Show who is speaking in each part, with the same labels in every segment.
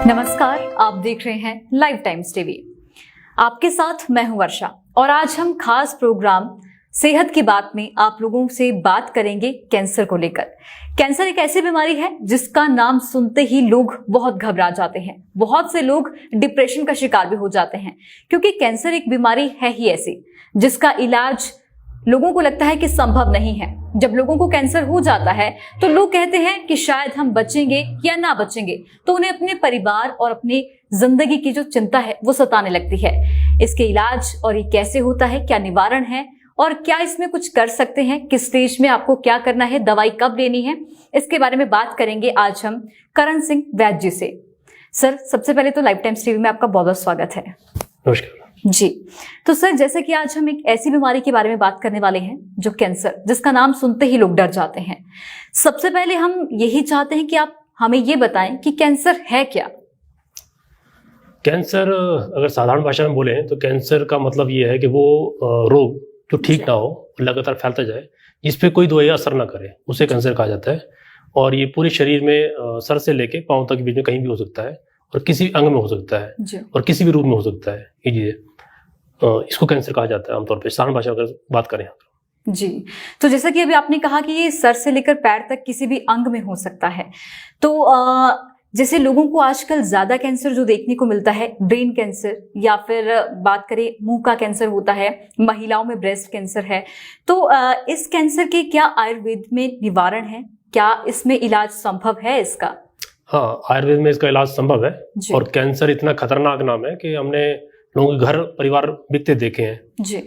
Speaker 1: नमस्कार, आप देख रहे हैं लाइव टाइम्स टीवी। आपके साथ मैं हूं वर्षा और आज हम खास प्रोग्राम सेहत की बात में आप लोगों से बात करेंगे कैंसर को लेकर। कैंसर एक ऐसी बीमारी है जिसका नाम सुनते ही लोग बहुत घबरा जाते हैं। बहुत से लोग डिप्रेशन का शिकार भी हो जाते हैं क्योंकि कैंसर एक बीमारी है ही ऐसी जिसका इलाज लोगों को लगता है कि संभव नहीं है। जब लोगों को कैंसर हो जाता है तो लोग कहते हैं कि शायद हम बचेंगे या ना बचेंगे, तो उन्हें अपने परिवार और अपनी जिंदगी की जो चिंता है वो सताने लगती है। इसके इलाज और ये कैसे होता है, क्या निवारण है और क्या इसमें कुछ कर सकते हैं, किस स्टेज में आपको क्या करना है, दवाई कब लेनी है, इसके बारे में बात करेंगे आज हम करण सिंह वैद्य जी से। सर, सबसे पहले तो लाइव टाइम्स टीवी में आपका बहुत बहुत स्वागत है।
Speaker 2: नमस्कार
Speaker 1: जी। तो सर, जैसे कि आज हम एक ऐसी बीमारी के बारे में बात करने वाले हैं जो कैंसर, जिसका नाम सुनते ही लोग डर जाते हैं। सबसे पहले हम यही चाहते हैं कि आप हमें ये बताएं कि कैंसर है क्या।
Speaker 2: कैंसर अगर साधारण भाषा में बोले तो कैंसर का मतलब ये है कि वो रोग जो ठीक ना हो, लगातार फैलता जाए, जिस पे कोई दवाई असर ना करे, उसे कैंसर कहा जाता है। और ये पूरे शरीर में सर से लेके पांव तक के बीच में कहीं भी हो सकता है और किसी भी अंग में हो सकता है और किसी भी रूप में हो सकता है। ये चीजें इसको कैंसर कहा जाता है आमतौर पर, साधारण भाषा में अगर बात करें
Speaker 1: जी। तो जैसा कि अभी आपने कहा कि ये सर से लेकर पैर तक किसी भी अंग में हो सकता है, तो जैसे लोगों को आजकल ज्यादा कैंसर जो देखने को मिलता है, ब्रेन कैंसर या फिर बात करें मुंह का कैंसर होता है, महिलाओं में ब्रेस्ट कैंसर है, तो इस कैंसर के क्या आयुर्वेद में निवारण है? क्या इसमें इलाज संभव है इसका?
Speaker 2: हाँ, आयुर्वेद में इसका इलाज संभव है। और कैंसर इतना खतरनाक नाम है कि हमने लोगों के घर परिवार बिकते देखे हैं
Speaker 1: जी।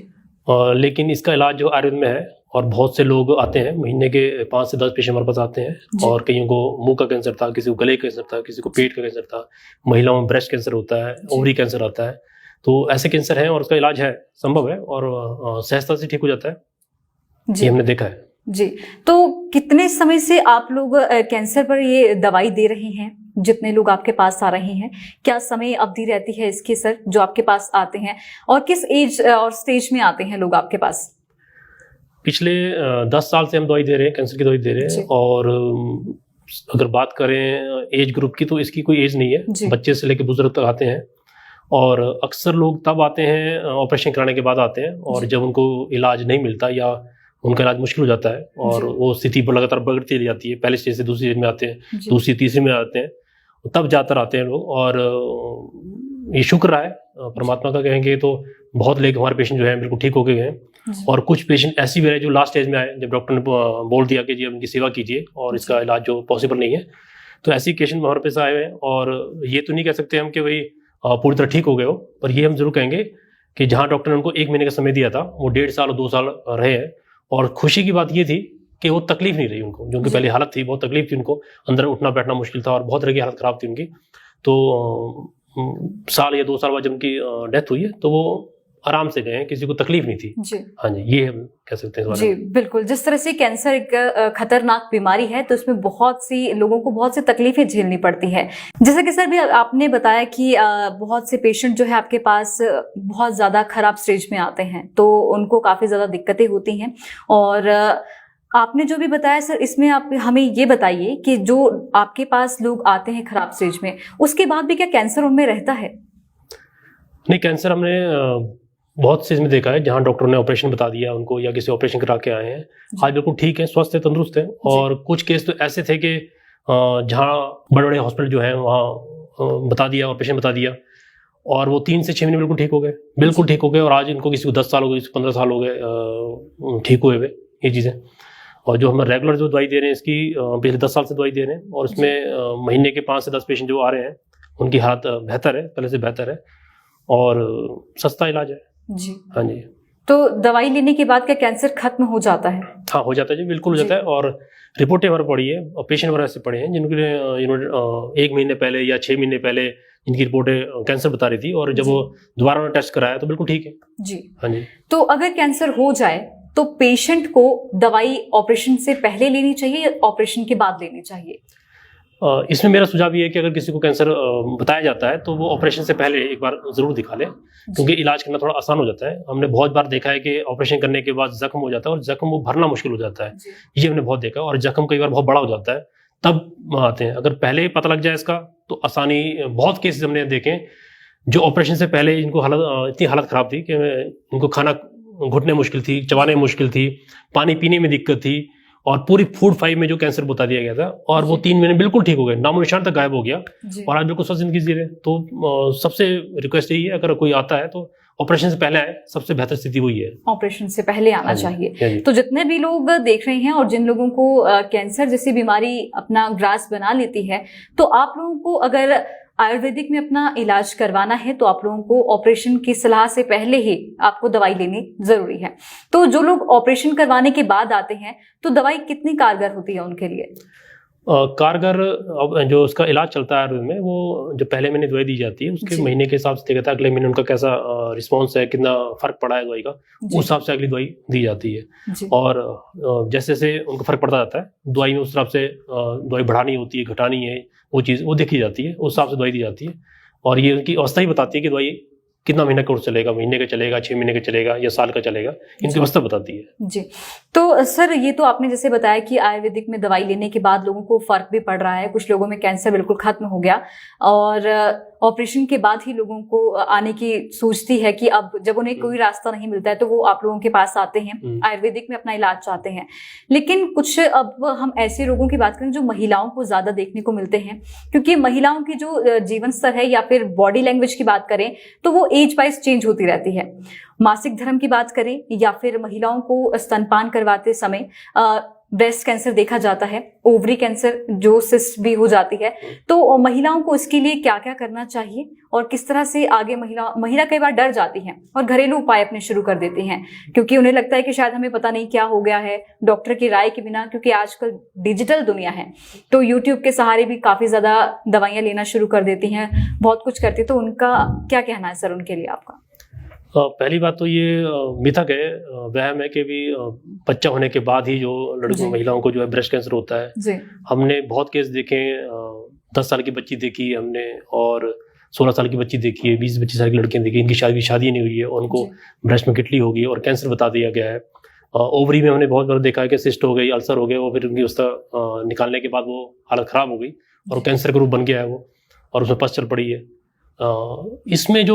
Speaker 2: लेकिन इसका इलाज जो आयुर्वेद में है, और बहुत से लोग आते हैं, महीने के 5 से 10 पेशेंट हमारे पास आते हैं। और कईयों को मुंह का कैंसर था, किसी को गले का कैंसर था, किसी को पेट का कैंसर था, महिलाओं में ब्रेस्ट कैंसर होता है, ओवरी कैंसर आता है। तो ऐसे कैंसर हैं और उसका इलाज है, संभव है और सहजता से ठीक हो जाता है। ये हमने देखा है
Speaker 1: जी। तो कितने समय से आप लोग कैंसर पर ये दवाई दे रहे हैं? जितने लोग आपके पास आ रहे हैं, क्या समय अवधि रहती है इसकी सर, जो आपके पास आते हैं, और किस एज और स्टेज में आते हैं लोग आपके पास?
Speaker 2: पिछले 10 साल से हम दवाई दे रहे हैं, कैंसर की दवाई दे रहे हैं। और अगर बात करें एज ग्रुप की तो इसकी कोई एज नहीं है, बच्चे से लेकर बुजुर्ग तक आते हैं। और अक्सर लोग तब आते हैं ऑपरेशन कराने के बाद आते हैं, और जब उनको इलाज नहीं मिलता या उनका इलाज मुश्किल हो जाता है और वो स्थिति पर लगातार बढ़ती चली जाती है, पहले स्टेज से दूसरी स्टेज में आते हैं, दूसरी तीसरी में आते हैं, तब जाकर आते हैं लोग। और ये शुक्र है परमात्मा का, कहेंगे तो बहुत लेके हमारे पेशेंट जो है बिल्कुल ठीक हो गए हैं। और कुछ पेशेंट ऐसी भी रहे जो लास्ट स्टेज में आए, जब डॉक्टर ने बोल दिया कि जी उनकी सेवा कीजिए और इसका इलाज जो पॉसिबल नहीं है, तो ऐसी पेशेंट हमारे पास आए हुए हैं। और ये तो नहीं कह सकते हम कि भाई पूरी तरह ठीक हो गए हो, पर ये हम जरूर कहेंगे कि जहाँ डॉक्टर ने उनको 1 महीने का समय दिया था, वो 1.5 साल और 2 साल रहे हैं। और खुशी की बात ये थी कि वो तकलीफ नहीं रही उनको, जो उनकी पहले हालत थी, बहुत तकलीफ थी उनको, अंदर उठना बैठना मुश्किल था और बहुत तरह की हालत खराब थी उनकी। तो साल या 2 साल बाद जब उनकी डेथ हुई है तो वो आराम से गए, किसी को तकलीफ नहीं थी जी। हाँ जी, ये हम कह सकते हैं
Speaker 1: जी। बिल्कुल, जिस तरह से कैंसर एक खतरनाक बीमारी है तो इसमें बहुत सी लोगों को बहुत सी तकलीफें झेलनी पड़ती है। जैसा कि सर भी आपने बताया कि बहुत से पेशेंट जो है आपके पास बहुत ज्यादा खराब स्टेज में आते हैं, तो उनको काफी ज्यादा दिक्कतें होती हैं। और आपने जो भी बताया सर, इसमें आप हमें ये बताइए कि जो आपके पास लोग आते हैं खराब स्टेज में, उसके बाद भी क्या कैंसर उनमें रहता है?
Speaker 2: नहीं, कैंसर हमने बहुत से इसमें देखा है जहाँ डॉक्टर ने ऑपरेशन बता दिया उनको, या किसी ऑपरेशन करा के आए हैं, आज बिल्कुल ठीक है, स्वस्थ है, तंदुरुस्त है। और कुछ केस तो ऐसे थे कि जहाँ बड़े बड़े हॉस्पिटल जो हैं वहाँ बता दिया, ऑपरेशन बता दिया, और वो 3 से 6 महीने बिल्कुल ठीक हो गए, बिल्कुल ठीक हो गए। और आज इनको किसी को 10 साल हो गए, किसी को 15 साल हो गए ठीक हुए हुए, ये चीज़ें। और जो हम रेगुलर जो दवाई दे रहे हैं इसकी पिछले 10 साल से दवाई दे रहे हैं, और इसमें महीने के 5 से 10 पेशेंट जो आ रहे हैं उनकी हालत बेहतर है, पहले से बेहतर है, और सस्ता इलाज है जी। हाँ जी।
Speaker 1: तो दवाई लेने के बाद क्या कैंसर खत्म हो जाता है?
Speaker 2: हाँ, हो जाता है जी, बिल्कुल हो जाता है। और रिपोर्टें हमारे पड़ी है और पेशेंट हमारे ऐसे पड़े हैं जिनके 1 महीने पहले या 6 महीने पहले इनकी रिपोर्टें कैंसर बता रही थी, और जब वो दोबारा टेस्ट कराया तो बिल्कुल ठीक है जी। हाँ जी।
Speaker 1: तो अगर कैंसर हो जाए तो पेशेंट को दवाई ऑपरेशन से पहले लेनी चाहिए या ऑपरेशन के बाद लेनी चाहिए?
Speaker 2: इसमें मेरा सुझाव ये है कि अगर किसी को कैंसर बताया जाता है तो वो ऑपरेशन से पहले एक बार जरूर दिखा ले, क्योंकि इलाज करना थोड़ा आसान हो जाता है। हमने बहुत बार देखा है कि ऑपरेशन करने के बाद जख्म हो जाता है और जख्म वो भरना मुश्किल हो जाता है, ये हमने बहुत देखा। और जख्म कई बार बहुत बड़ा हो जाता है, तब आते हैं। अगर पहले ही पता लग जाए इसका तो आसानी, बहुत केसेस हमने देखे जो ऑपरेशन से पहले इनको इतनी हालत खराब थी कि इनको खाना घुटने मुश्किल थी, चबाने में मुश्किल थी, पानी पीने में दिक्कत थी, और पूरी फूड फाइव में जो कैंसर बता दिया गया था, और वो 3 महीने बिल्कुल ठीक हो गए, नामो निशान तक गायब हो गया, और आज बिल्कुल स्वस्थ जिंदगी जी रहे। तो सबसे रिक्वेस्ट यही है, अगर कोई आता है तो ऑपरेशन से पहले आए, सबसे बेहतर स्थिति वही है, ऑपरेशन
Speaker 1: से पहले आना चाहिए। तो जितने भी लोग देख रहे हैं और जिन लोगों को कैंसर जैसी बीमारी अपना ग्रास बना लेती है, तो आप लोगों को अगर आयुर्वेदिक में अपना इलाज करवाना है तो आप लोगों को ऑपरेशन की सलाह से पहले ही आपको दवाई लेनी जरूरी है। तो जो लोग ऑपरेशन करवाने के बाद आते हैं तो दवाई कितनी कारगर होती है उनके लिए?
Speaker 2: कारगर जो उसका इलाज चलता है आयुर्वेद में, वो जो पहले महीने दवाई दी जाती है उसके महीने के हिसाब से देखा था, अगले महीने उनका कैसा रिस्पॉन्स है, कितना फर्क पड़ा है दवाई का, उस हिसाब से अगली दवाई दी जाती है। और जैसे जैसे उनको फर्क पड़ता जाता है दवाई में, उस हिसाब से दवाई बढ़ानी होती है, घटानी है, वो चीज़ वो देखी जाती है, उस हिसाब से दवाई दी जाती है। और ये उनकी अवस्था ही बताती है कि दवाई कितना महीना कोर्स चलेगा, महीने का चलेगा, 6 महीने का चलेगा या साल का चलेगा, इनकी अवस्था बताती है
Speaker 1: जी। तो सर ये तो आपने जैसे बताया कि आयुर्वेदिक में दवाई लेने के बाद लोगों को फर्क भी पड़ रहा है, कुछ लोगों में कैंसर बिल्कुल खत्म हो गया, और ऑपरेशन के बाद ही लोगों को आने की सोचती है कि अब जब उन्हें कोई रास्ता नहीं मिलता है तो वो आप लोगों के पास आते हैं, आयुर्वेदिक में अपना इलाज चाहते हैं। लेकिन कुछ अब हम ऐसे रोगों की बात करें जो महिलाओं को ज्यादा देखने को मिलते हैं, क्योंकि महिलाओं की जो जीवन स्तर है या फिर बॉडी लैंग्वेज की बात करें तो वो एज वाइज चेंज होती रहती है। मासिक धर्म की बात करें या फिर महिलाओं को स्तनपान करवाते समय ब्रेस्ट कैंसर देखा जाता है, ओवरी कैंसर जो सिस्ट भी हो जाती है, तो महिलाओं को इसके लिए क्या क्या करना चाहिए और किस तरह से आगे महिला कई बार डर जाती हैं और घरेलू उपाय अपने शुरू कर देती हैं, क्योंकि उन्हें लगता है कि शायद हमें पता नहीं क्या हो गया है, डॉक्टर की राय के बिना, क्योंकि आजकल डिजिटल दुनिया है तो यूट्यूब के सहारे भी काफी ज्यादा दवाइयां लेना शुरू कर देती हैं, बहुत कुछ करती है। तो उनका क्या कहना है सर उनके लिए आपका?
Speaker 2: पहली बात तो ये मिथक है, वहम है कि भी बच्चा होने के बाद ही जो लड़कों महिलाओं को जो है ब्रेस्ट कैंसर होता है जी। हमने बहुत केस देखे, 10 साल की बच्ची देखी हमने, और 16 साल की बच्ची देखी है, 20-25 साल की लड़कियां देखी, इनकी शादी नहीं हुई है और उनको ब्रेस्ट में गिटली हो गई और कैंसर बता दिया गया है। ओवरी में हमने बहुत बार देखा है कि सिस्ट हो गई, अल्सर हो गया, और फिर उनकी उसका निकालने के बाद वो हालत खराब हो गई और कैंसर का रूप बन गया है वो, और उसमें पस चल पड़ी है। इसमें जो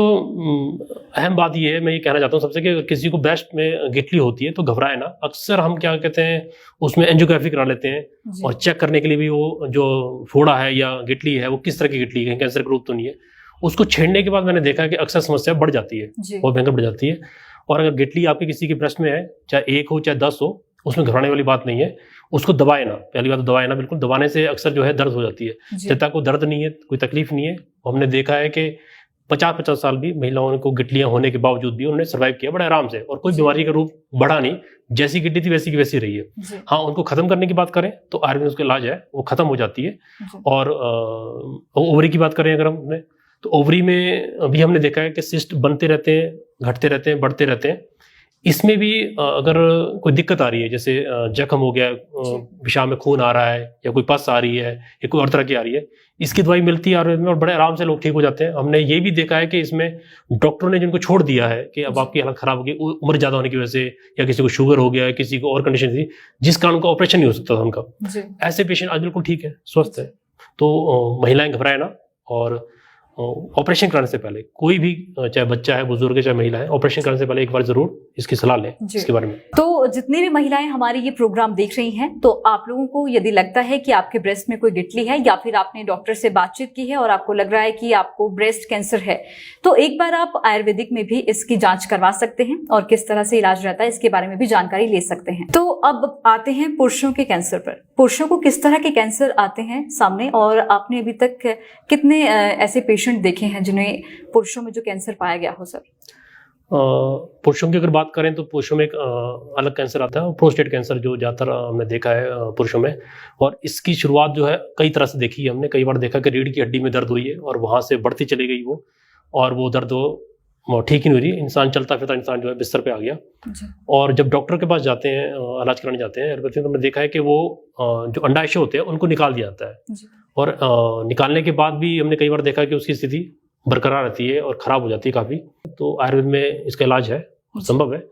Speaker 2: अहम बात ये है, मैं ये कहना चाहता हूँ सबसे, कि किसी को ब्रेस्ट में गिटली होती है तो घबराए ना। अक्सर हम क्या कहते हैं उसमें एंजियोग्राफी करा लेते हैं और चेक करने के लिए भी वो जो फोड़ा है या गिटली है वो किस तरह की गिटली है, कैंसर का रूप तो नहीं है। उसको छेड़ने के बाद मैंने देखा कि अक्सर समस्या बढ़ जाती है, बहुत भयंकर बढ़ जाती है। और अगर गिटली आपके किसी के ब्रेस्ट में है, चाहे 1 हो चाहे 10 हो, उसमें घबराने वाली बात नहीं है। उसको दबाए ना, पहली बात तो दबाए ना, बिल्कुल दबाने से अक्सर जो है दर्द हो जाती है। जब तक को दर्द नहीं है, कोई तकलीफ नहीं है, हमने देखा है कि 50-50 साल भी महिलाओं को गिटलियां होने के बावजूद भी उन्होंने सर्वाइव किया बड़े आराम से, और कोई बीमारी का रूप बढ़ा नहीं, जैसी गिटली थी वैसी की वैसी रही है। हाँ, उनको खत्म करने की बात करें तो आयुर्वेद उसका इलाज है, वो खत्म हो जाती है। और ओवरी की बात करें अगर हमने, तो ओवरी में अभी हमने देखा है कि सिस्ट बनते रहते हैं, घटते रहते हैं, बढ़ते रहते हैं। इसमें भी अगर कोई दिक्कत आ रही है, जैसे जख्म हो गया, पेशाब में खून आ रहा है, या कोई पस आ रही है, या कोई और तरह की आ रही है, इसकी दवाई मिलती है आयुर्वेद में और बड़े आराम से लोग ठीक हो जाते हैं। हमने ये भी देखा है कि इसमें डॉक्टरों ने जिनको छोड़ दिया है कि अब आपकी हालत खराब होगी उम्र ज्यादा होने की वजह से, या किसी को शुगर हो गया, किसी को और कंडीशन थी जिस कारण उनका ऑपरेशन नहीं हो सकता था उनका, ऐसे पेशेंट आज बिल्कुल ठीक है, स्वस्थ है। तो महिलाएं घबराए ना, और ऑपरेशन कराने से पहले कोई भी, चाहे बच्चा है, बुजुर्ग है, चाहे महिला है, ऑपरेशन कराने से पहले एक बार जरूर इसकी सलाह लें इसके बारे में।
Speaker 1: तो जितनी भी महिलाएं हमारे ये प्रोग्राम देख रही हैं, तो आप लोगों को यदि लगता है कि आपके ब्रेस्ट में कोई गिटली है, या फिर आपने डॉक्टर से बातचीत की है और आपको लग रहा है कि आपको ब्रेस्ट कैंसर है, तो एक बार आप आयुर्वेदिक में भी इसकी जांच करवा सकते हैं और किस तरह से इलाज रहता है इसके बारे में भी जानकारी ले सकते हैं। तो अब आते हैं पुरुषों के कैंसर पर। पुरुषों को किस तरह के कैंसर आते हैं सामने, और आपने अभी तक कितने ऐसे पेशेंट देखे हैं जिन्हें पुरुषों में जो कैंसर पाया गया हो? सर
Speaker 2: पुरुषों की अगर बात करें तो पुरुषों में एक अलग कैंसर आता है, प्रोस्टेट कैंसर, जो ज़्यादातर हमने देखा है पुरुषों में। और इसकी शुरुआत जो है कई तरह से देखी है हमने, कई बार देखा कि रीढ़ की हड्डी में दर्द हुई है और वहाँ से बढ़ती चली गई वो, और वो दर्द ठीक ही नहीं हुई, इंसान चलता फिरता इंसान जो है बिस्तर पे आ गया। और जब डॉक्टर के पास जाते हैं, इलाज कराने जाते हैं आयुर्वेद में, तो हमने देखा है कि वो जो अंडाशय होते हैं उनको निकाल दिया जाता है, और निकालने के बाद भी हमने कई बार देखा कि उसकी स्थिति बरकरार रहती है और ख़राब हो जाती है काफ़ी। तो आयुर्वेद में इसका इलाज है, संभव है,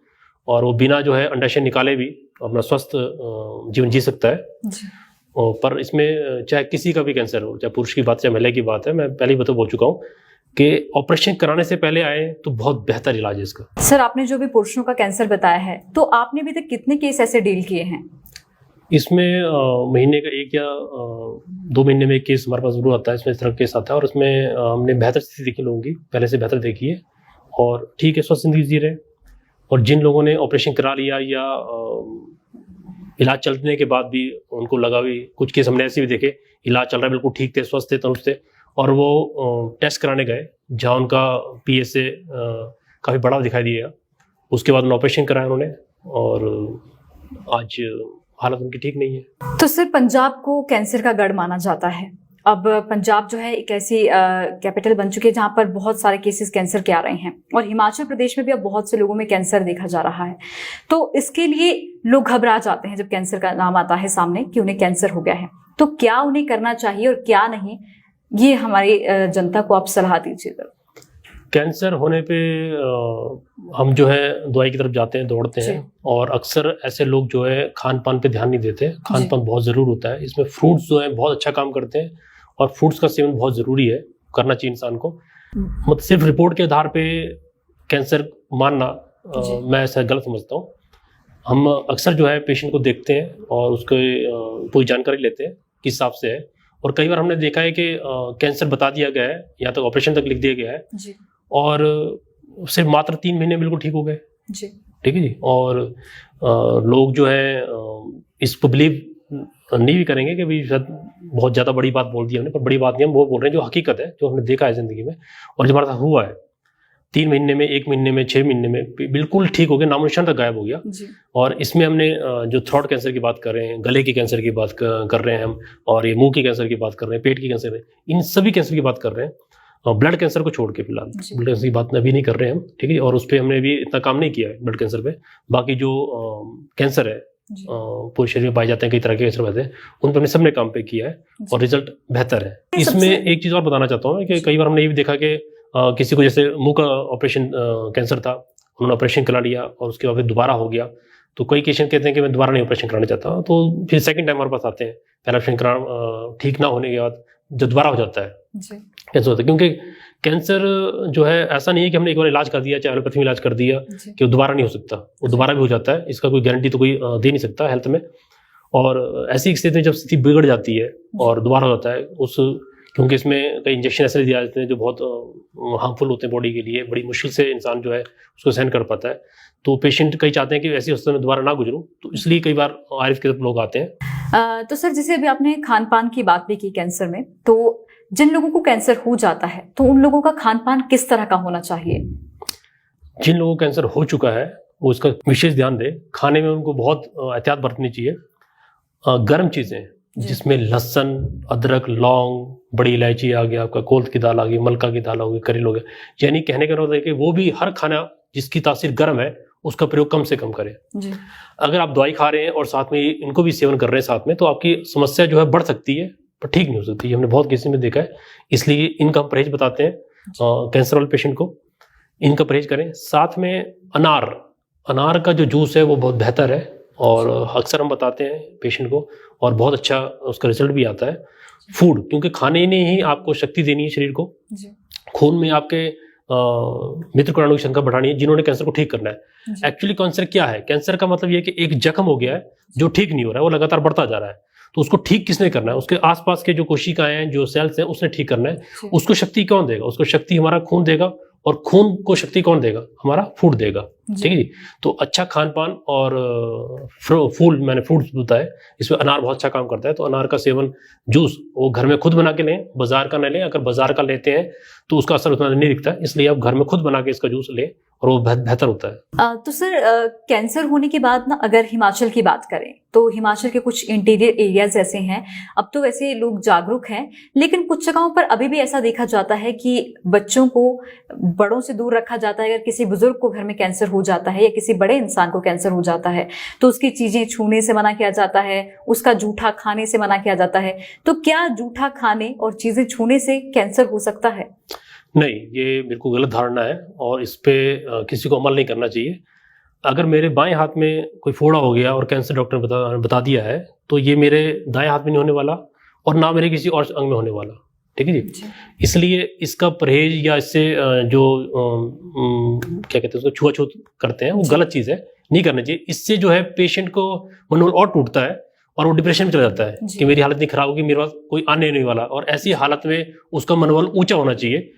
Speaker 2: और वो बिना जो है अंडाशय निकाले भी अपना स्वस्थ जीवन जी सकता है। पर इसमें चाहे किसी का भी कैंसर हो, चाहे पुरुष की बात चाहे महिला की बात है, मैं पहले ही बोल चुका हूँ कि ऑपरेशन कराने से पहले आए तो बहुत बेहतर इलाज है इसका।
Speaker 1: सर, आपने जो भी पुरुषों का कैंसर बताया है, तो आपने अभी तक कितने केस ऐसे डील किए हैं?
Speaker 2: इसमें महीने का 1 या 2 महीने में एक केस हमारे पास जरूर आता है, इसमें इस तरह केस आता है। और इसमें हमने बेहतर स्थिति देखी लोगों की, पहले से बेहतर देखी है और ठीक है, स्वस्थ जिंदगी जी रहे। और जिन लोगों ने ऑपरेशन करा लिया या इलाज चलने के बाद भी उनको लगा भी, कुछ केस हमने ऐसे भी देखे, इलाज चल रहा है, बिल्कुल ठीक थे, स्वस्थ थे, तंदुरुस्त थे, और वो टेस्ट कराने गए जहाँ उनका PSA काफ़ी बड़ा दिखाई दिया। उसके बाद उन्होंने ऑपरेशन कराया उन्होंने, और आज हालत उनकी ठीक नहीं है।
Speaker 1: तो सर, पंजाब को कैंसर का गढ़ माना जाता है। अब पंजाब जो है एक ऐसी कैपिटल बन चुकी है जहाँ पर बहुत सारे केसेस कैंसर के आ रहे हैं, और हिमाचल प्रदेश में भी अब बहुत से लोगों में कैंसर देखा जा रहा है। तो इसके लिए लोग घबरा जाते हैं जब कैंसर का नाम आता है सामने कि उन्हें कैंसर हो गया है। तो क्या उन्हें करना चाहिए और क्या नहीं, ये हमारी जनता को आप सलाह दीजिएगा।
Speaker 2: कैंसर होने पे हम जो है दवाई की तरफ जाते हैं, दौड़ते हैं, और अक्सर ऐसे लोग जो है खान पान पे ध्यान नहीं देते। खान पान बहुत ज़रूर होता है, इसमें फ्रूट्स जो है बहुत अच्छा काम करते हैं, और फ्रूट्स का सेवन बहुत ज़रूरी है, करना चाहिए इंसान को। मतलब सिर्फ रिपोर्ट के आधार पे कैंसर मानना मैं ऐसा गलत समझता हूँ। हम अक्सर जो है पेशेंट को देखते हैं और उसके पूरी जानकारी लेते हैं किस हिसाब से है, और कई बार हमने देखा है कि कैंसर बता दिया गया है, यहाँ तक ऑपरेशन तक लिख दिया गया है, और सिर्फ मात्र 3 महीने बिल्कुल ठीक हो गए। ठीक है जी। और लोग जो है इसको बिलीव नहीं भी करेंगे कि भाई शायद बहुत ज़्यादा बड़ी बात बोल दी हमने, पर बड़ी बात नहीं, हम वो बोल रहे हैं जो हकीकत है, जो हमने देखा है ज़िंदगी में और जो हमारे साथ हुआ है। 3 महीने में, 1 महीने में, 6 महीने में बिल्कुल ठीक हो गया, नामोनिशान तक गायब हो गया। और इसमें हमने जो थ्रोट कैंसर की बात कर रहे हैं, गले के कैंसर की बात कर रहे हैं हम, और ये मुंह के कैंसर की बात कर रहे हैं, पेट की कैंसर है, इन सभी कैंसर की बात कर रहे हैं। ब्लड कैंसर को छोड़ के फिलहाल ब्लड कैंसर की बात अभी नहीं कर रहे हैं हम। ठीक है, और उस पर हमने भी इतना काम नहीं किया है ब्लड कैंसर पे। बाकी जो कैंसर है पूरे शरीर में पाए जाते हैं, कई तरह के कैंसर होते हैं, उन पर हमने सबने काम पे किया है और रिजल्ट बेहतर है। इसमें एक चीज़ और बताना चाहता हूँ कि कई बार हमने ये भी देखा कि किसी को जैसे मुंह का ऑपरेशन कैंसर था, उन्होंने ऑपरेशन करा लिया और उसके बाद फिर दोबारा हो गया, तो कई पेशेंट कहते हैं कि मैं दोबारा नहीं ऑपरेशन कराना चाहता, तो फिर सेकंड टाइम हमारे पास आते हैं। पहला ऑपरेशन करा ठीक ना होने के बाद जो दोबारा हो जाता है कैंसर होता है, क्योंकि कैंसर जो है ऐसा नहीं है कि हमने एक बार इलाज कर दिया, चाहे एलोपैथी में इलाज कर दिया कि वो दोबारा नहीं हो सकता, वो दोबारा भी हो जाता है। इसका कोई गारंटी तो कोई दे नहीं सकता हेल्थ में। और ऐसी स्थिति में जब स्थिति बिगड़ जाती है और दोबारा हो जाता है क्योंकि इसमें कई इंजेक्शन ऐसे दिए जाते हैं जो बहुत हार्मफुल होते हैं बॉडी के लिए, बड़ी मुश्किल से इंसान जो है उसको सहन कर पाता है। तो पेशेंट कई चाहते हैं कि ऐसी अवस्था में दोबारा ना गुजरूं, तो इसलिए कई बार आरिफ के तरफ लोग आते हैं।
Speaker 1: तो सर, जैसे अभी आपने खान पान की बात भी की कैंसर में, तो जिन लोगों को कैंसर हो जाता है तो उन लोगों का खान पान किस तरह का होना चाहिए?
Speaker 2: जिन लोगों को कैंसर हो चुका है वो इसका विशेष ध्यान दें। खाने में उनको बहुत एहतियात बरतनी चाहिए। गर्म चीज़ें जिसमें लहसुन, अदरक, लौंग, बड़ी इलायची आ गया, आपका कोल्थ की दाल आ गई, मलका की दाल हो गई, करेल हो गया, यानी कहने का मतलब है कि वो भी हर खाना जिसकी तासीर गर्म है उसका प्रयोग कम से कम करें। अगर आप दवाई खा रहे हैं और साथ में इनको भी सेवन कर रहे हैं साथ में, तो आपकी समस्या जो है बढ़ सकती है पर ठीक नहीं हो सकती है। हमने बहुत केसेस में देखा है, इसलिए इनका हम परहेज बताते हैं कैंसर वाले पेशेंट को, इनका परहेज करें। साथ में अनार का जो जूस है वो बहुत बेहतर है और अक्सर हम बताते हैं पेशेंट को, और बहुत अच्छा उसका रिजल्ट भी आता है। फूड, क्योंकि खाने ने ही आपको शक्ति देनी है शरीर को, खून में आपके मित्र कणाणु की संख्या बढ़ानी है जिन्होंने कैंसर को ठीक करना है। एक्चुअली कैंसर क्या है? कैंसर का मतलब ये कि एक जख्म हो गया है जो ठीक नहीं हो रहा है, वो लगातार बढ़ता जा रहा है, तो उसको ठीक किसने करना है? उसके आसपास के जो कोशिकाएं हैं, जो सेल्स हैं, उसने ठीक करना है। उसको शक्ति कौन देगा? उसको शक्ति हमारा खून देगा, और खून को शक्ति कौन देगा? हमारा फूड देगा। ठीक है जी। तो अच्छा खान पान और मैंने फ्रूट्स बताए, इसमें अनार बहुत अच्छा काम करता है, तो अनार का सेवन, जूस वो घर में खुद बना के लें, बाजार का न लें। अगर बाजार का लेते हैं तो उसका असर उतना नहीं दिखता, इसलिए आप घर में खुद बना के इसका जूस लें और वो बेहतर होता है।
Speaker 1: तो सर, कैंसर होने के बाद ना, अगर हिमाचल की बात करें तो हिमाचल के कुछ इंटीरियर एरियाज ऐसे हैं, अब तो वैसे लोग जागरूक हैं, लेकिन कुछ जगहों पर अभी भी ऐसा देखा जाता है कि बच्चों को बड़ों से दूर रखा जाता है। अगर किसी बुजुर्ग को घर में कैंसर हो जाता है या किसी बड़े इंसान को कैंसर हो जाता है तो उसकी चीजें छूने से मना किया जाता है, उसका जूठा खाने से मना किया जाता है। तो क्या जूठा खाने और चीजें छूने से कैंसर हो सकता है?
Speaker 2: नहीं, ये बिल्कुल गलत धारणा है और इस पे किसी को अमल नहीं करना चाहिए। अगर मेरे बाएं हाथ में कोई फोड़ा हो गया और कैंसर डॉक्टर ने बता दिया है, तो ये मेरे दाएं हाथ में नहीं होने वाला और ना मेरे किसी और अंग में होने वाला। ठीक है जी। इसलिए इसका परहेज या इससे जो क्या कहते हैं उसको छुआछूत करते हैं, वो गलत चीज़ है, नहीं करना चाहिए। इससे जो है पेशेंट को मनोबल और टूटता है और वो डिप्रेशन में चला जाता है कि मेरी हालत नहीं खराब होगी, मेरे पास कोई आने नहीं वाला। और ऐसी हालत में उसका मनोबल ऊंचा होना चाहिए।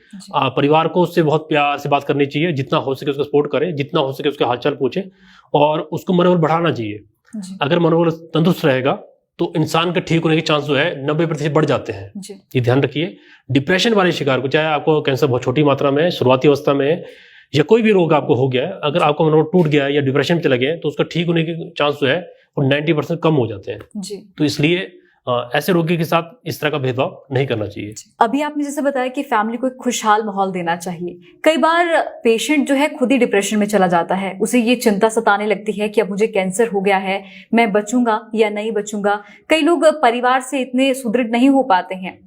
Speaker 2: परिवार को उससे बहुत प्यार से बात करनी चाहिए, जितना हो सके उसका सपोर्ट करे, जितना हो सके उसके हालचाल पूछे और उसको मनोबल बढ़ाना चाहिए। अगर मनोबल तंदुरुस्त रहेगा तो इंसान के ठीक होने के चांस जो है 90% बढ़ जाते हैं। ये ध्यान रखिए। डिप्रेशन वाले शिकार को, चाहे आपको कैंसर बहुत छोटी मात्रा में है, शुरुआती अवस्था में है, या कोई भी रोग आपको हो गया है, अगर आपका मनोबल टूट गया है या डिप्रेशन में चला गया है तो उसका ठीक होने के चांस जो है वो 90% कम हो जाते हैं जी। तो इसलिए ऐसे रोगी के साथ इस तरह का भेदभाव नहीं करना चाहिए।
Speaker 1: अभी आपने जैसे बताया कि फैमिली को एक खुशहाल माहौल देना चाहिए। कई बार पेशेंट जो है खुद ही डिप्रेशन में चला जाता है, उसे ये चिंता सताने लगती है कि अब मुझे कैंसर हो गया है, मैं बचूंगा या नहीं बचूंगा। कई लोग परिवार से इतने सुदृढ़ नहीं हो पाते हैं,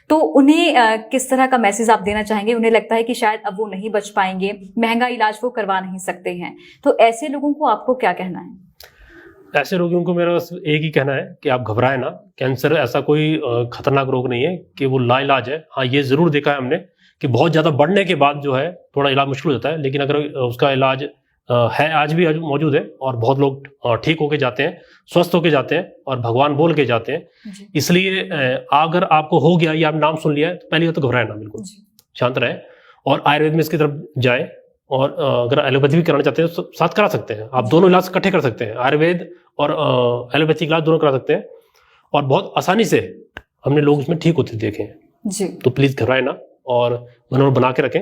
Speaker 1: तो उन्हें किस तरह का मैसेज आप देना चाहेंगे? उन्हें लगता है कि शायद अब वो नहीं बच पाएंगे, महंगा इलाज वो करवा नहीं सकते हैं, तो ऐसे लोगों को आपको क्या कहना है?
Speaker 2: ऐसे रोगियों को मेरा बस एक ही कहना है कि आप घबराएं ना। कैंसर ऐसा कोई खतरनाक रोग नहीं है कि वो लाइलाज है। हाँ, ये जरूर देखा है हमने कि बहुत ज्यादा बढ़ने के बाद जो है थोड़ा इलाज मुश्किल हो जाता है, लेकिन अगर उसका इलाज है, आज भी मौजूद है और बहुत लोग ठीक होके जाते हैं, स्वस्थ होके जाते हैं और भगवान बोल के जाते हैं। इसलिए अगर आपको हो गया या आप नाम सुन लिया है तो पहले तो घबराए ना, बिल्कुल शांत रहे और आयुर्वेद में इसकी तरफ जाए। और अगर एलोपैथी भी कराना चाहते हैं तो साथ करा सकते हैं, आप दोनों इलाज इकट्ठे कर सकते हैं, आयुर्वेद और एलोपैथी इलाज दोनों करा सकते हैं और बहुत आसानी से हमने लोग इसमें ठीक होते देखे हैं जी। तो प्लीज घबराए ना और मनोबल बना के रखें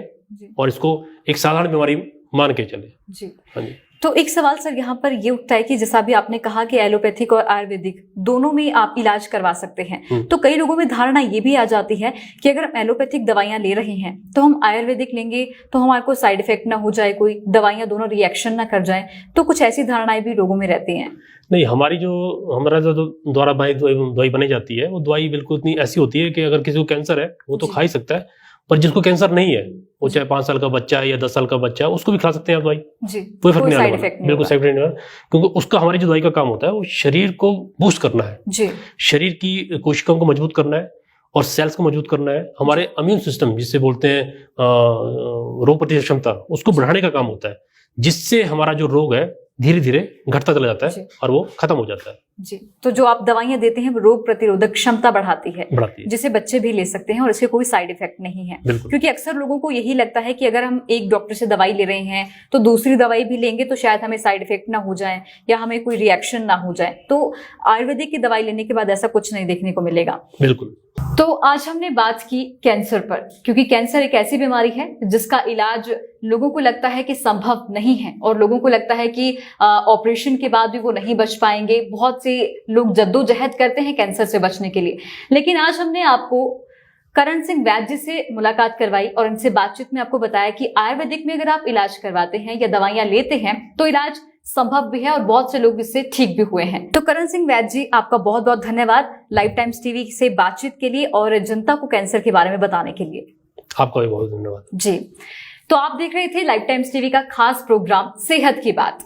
Speaker 2: और इसको एक साधारण बीमारी मान के चले जी। हाँ जी।
Speaker 1: तो एक सवाल सर यहाँ पर ये उठता है कि जैसा भी आपने कहा कि एलोपैथिक और आयुर्वेदिक दोनों में आप इलाज करवा सकते हैं, तो कई लोगों में धारणा ये भी आ जाती है कि अगर हम एलोपैथिक दवाइयां ले रहे हैं तो हम आयुर्वेदिक लेंगे तो हमारे को साइड इफेक्ट ना हो जाए, कोई दवाइयां दोनों रिएक्शन ना कर जाए, तो कुछ ऐसी धारणाएं भी लोगों में रहती हैं।
Speaker 2: नहीं, हमारा जो द्वारा दवाई बनाई जाती है वो दवाई बिल्कुल इतनी ऐसी होती है कि अगर किसी को कैंसर है वो तो खा ही सकता है, पर जिसको कैंसर नहीं है, वो चाहे 5 साल का बच्चा है या 10 साल का बच्चा है, उसको भी खा सकते हैं आप दवाई जी। कोई फर्क नहीं आने वाला, बिल्कुल साइड इफेक्ट नहीं होगा, क्योंकि उसका हमारी जो दवाई का काम होता है वो शरीर को बूस्ट करना है जी। शरीर की कोशिकाओं को मजबूत करना है और सेल्स को मजबूत करना है। हमारे इम्यून सिस्टम जिससे बोलते हैं रोग प्रतिरोधक क्षमता, उसको बढ़ाने का काम होता है, जिससे हमारा जो रोग है धीरे धीरे घटता चला जाता है और वो खत्म हो जाता है जी। तो जो आप दवाइयां देते हैं वो रोग प्रतिरोधक क्षमता बढ़ाती है, जिसे बच्चे भी ले सकते हैं और इसके कोई साइड इफेक्ट नहीं है। क्योंकि अक्सर लोगों को यही लगता है कि अगर हम एक डॉक्टर से दवाई ले रहे हैं तो दूसरी दवाई भी लेंगे तो शायद हमें साइड इफेक्ट ना हो जाए या हमें कोई रिएक्शन ना हो जाए। तो आयुर्वेदिक की दवाई लेने के बाद ऐसा कुछ नहीं देखने को मिलेगा। बिल्कुल।
Speaker 1: तो आज हमने बात की कैंसर पर, क्योंकि कैंसर एक ऐसी बीमारी है जिसका इलाज लोगों को लगता है कि संभव नहीं है और लोगों को लगता है कि ऑपरेशन के बाद भी वो नहीं बच पाएंगे। बहुत से लोग जद्दोजहद करते हैं कैंसर से बचने के लिए, लेकिन आज हमने आपको करण सिंह वैद्य जी से मुलाकात करवाई और इनसे बातचीत में आपको बताया कि आयुर्वेदिक में अगर आप इलाज करवाते हैं या दवाइयां लेते हैं तो इलाज संभव भी है और बहुत से लोग इससे ठीक भी हुए हैं। तो करण सिंह वैद्य जी, आपका बहुत बहुत धन्यवाद लाइफ टाइम्स टीवी से बातचीत के लिए और जनता को कैंसर के बारे में बताने के लिए।
Speaker 2: आपका भी बहुत धन्यवाद
Speaker 1: जी। तो आप देख रहे थे लाइफ टाइम्स टीवी का खास प्रोग्राम सेहत की बात।